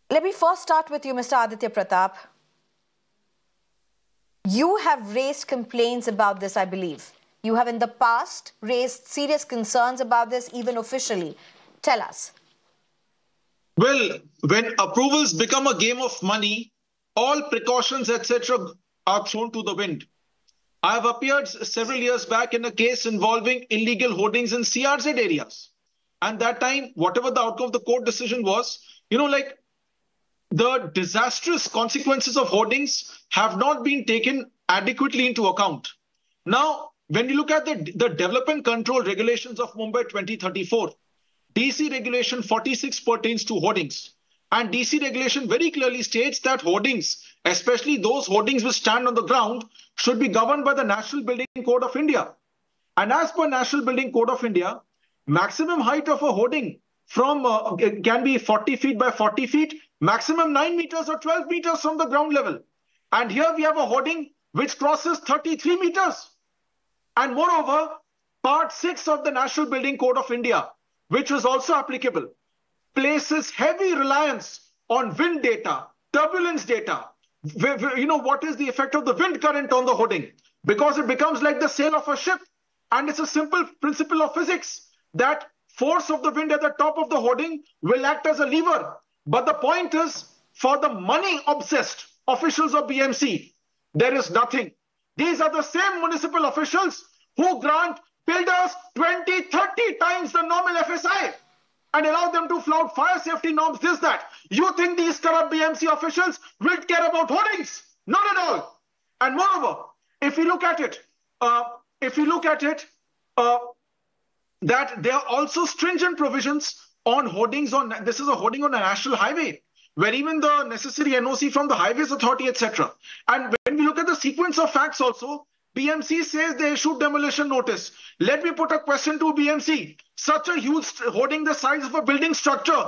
Let me first start with you, Mr. Aditya Pratap. You have raised complaints about this, I believe. You have in the past raised serious concerns about this, even officially. Tell us. Well, when approvals become a game of money, all precautions, etc., are thrown to the wind. I have appeared several years back in a case involving illegal hoardings in CRZ areas. And that time, whatever the outcome of the court decision was, like the disastrous consequences of hoardings have not been taken adequately into account. Now, when you look at the development control regulations of Mumbai 2034, DC regulation 46 pertains to hoardings. And DC regulation very clearly states that hoardings, especially those hoardings which stand on the ground, should be governed by the National Building Code of India. And as per National Building Code of India, maximum height of a hoarding can be 40 feet by 40 feet, maximum 9 meters or 12 meters from the ground level. And here we have a hoarding which crosses 33 meters. And moreover, Part 6 of the National Building Code of India, which was also applicable, places heavy reliance on wind data, turbulence data. What is the effect of the wind current on the hoarding? Because it becomes like the sail of a ship. And it's a simple principle of physics that force of the wind at the top of the hoarding will act as a lever. But the point is, for the money-obsessed officials of BMC, there is nothing. These are the same municipal officials who grant builders 20, 30 times the normal FSI and allow them to flout fire safety norms, this, that. You think these corrupt BMC officials will care about hoardings? Not at all. And moreover, if you look at it, that there are also stringent provisions on hoardings this is a hoarding on a national highway, where even the necessary NOC from the Highways Authority, etc. And when we look at the sequence of facts also, BMC says they issued demolition notice. Let me put a question to BMC. Such a huge hoarding the size of a building structure,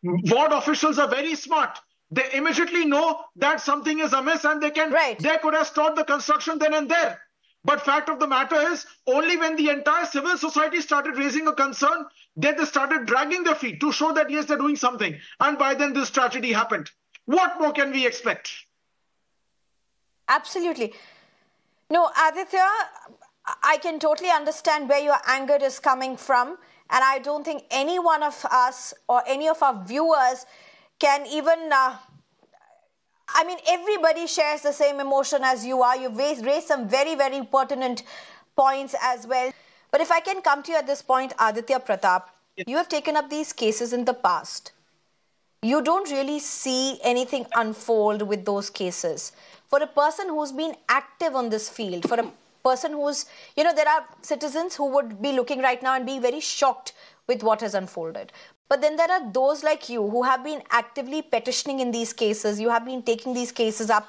ward officials are very smart. They immediately know that something is amiss and they could have stopped the construction then and there. But fact of the matter is, only when the entire civil society started raising a concern, that they started dragging their feet to show that, yes, they're doing something. And by then this tragedy happened. What more can we expect? Absolutely. No, Aditya, I can totally understand where your anger is coming from. And I don't think any one of us or any of our viewers can even... everybody shares the same emotion as you are. You've raised some very, very pertinent points as well. But if I can come to you at this point, Aditya Pratap, you have taken up these cases in the past. You don't really see anything unfold with those cases. For a person who's been active on this field, for a person who's, there are citizens who would be looking right now and being very shocked with what has unfolded. But then there are those like you who have been actively petitioning in these cases. You have been taking these cases up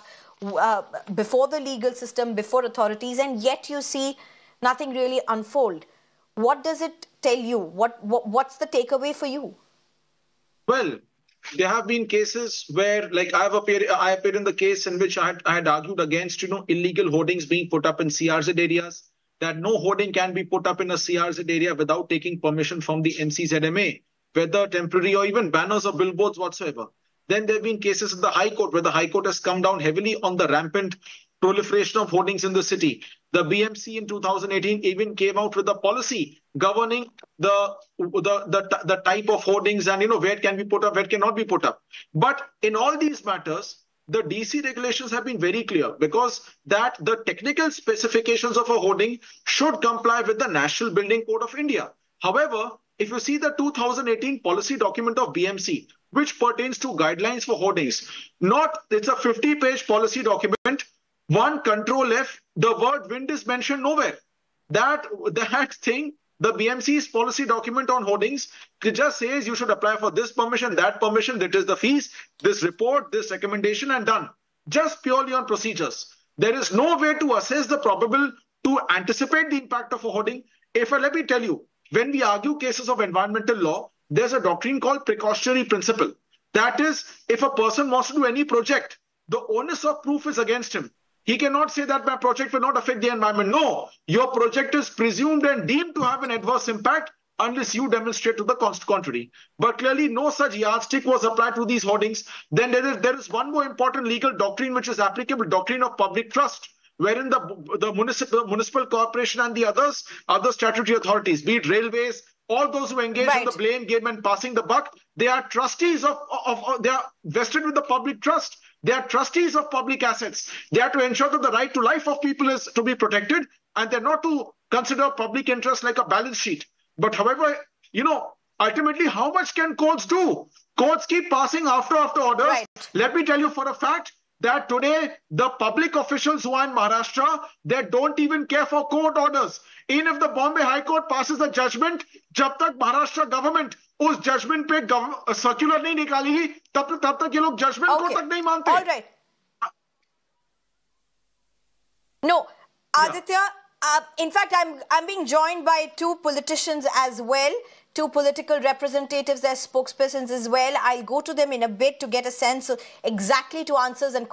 before the legal system, before authorities, and yet you see nothing really unfold. What does it tell you? What's the takeaway for you? Well, there have been cases where, like I appeared in the case in which I had argued against, illegal hoardings being put up in CRZ areas, that no hoarding can be put up in a CRZ area without taking permission from the MCZMA, whether temporary or even banners or billboards whatsoever. Then there have been cases in the High Court where the High Court has come down heavily on the rampant proliferation of hoardings in the city. The BMC in 2018 even came out with a policy governing the type of hoardings and where it can be put up, where it cannot be put up. But in all these matters, the DC regulations have been very clear, because that the technical specifications of a hoarding should comply with the National Building Code of India. However, if you see the 2018 policy document of BMC, which pertains to guidelines for hoardings, it's a 50-page policy document, one Control F, the word wind is mentioned nowhere. That thing, the BMC's policy document on hoardings, it just says you should apply for this permission, that is the fees, this report, this recommendation, and done. Just purely on procedures. There is no way to assess the probable, to anticipate the impact of a hoarding. Let me tell you, when we argue cases of environmental law, there's a doctrine called precautionary principle. That is, if a person wants to do any project, the onus of proof is against him. He cannot say that my project will not affect the environment. No, your project is presumed and deemed to have an adverse impact unless you demonstrate to the contrary. But clearly, no such yardstick was applied to these hoardings. Then there is one more important legal doctrine which is applicable, doctrine of public trust, wherein the municipal corporation and the other statutory authorities, be it railways, all those who engage in the blame game and passing the buck, they are trustees they are vested with the public trust. They are trustees of public assets. They are to ensure that the right to life of people is to be protected, and they're not to consider public interest like a balance sheet. But however, ultimately, how much can courts do? Courts keep passing after orders. Right. Let me tell you for a fact that today the public officials who are in Maharashtra, they don't even care for court orders. Even if the Bombay High Court passes a judgment, जब तक Maharashtra government उस judgment पे circular नहीं निकालेगी, तब तक ये लोग judgment court तक नहीं मानते. All right. No, Aditya. In fact, I'm being joined by two politicians as well, two political representatives, their spokespersons as well. I'll go to them in a bit to get a sense of exactly to answers and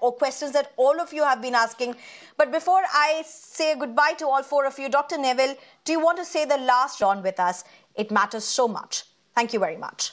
or questions that all of you have been asking. But before I say goodbye to all four of you, Dr. Neville, do you want to say the last on with us? It matters so much. Thank you very much.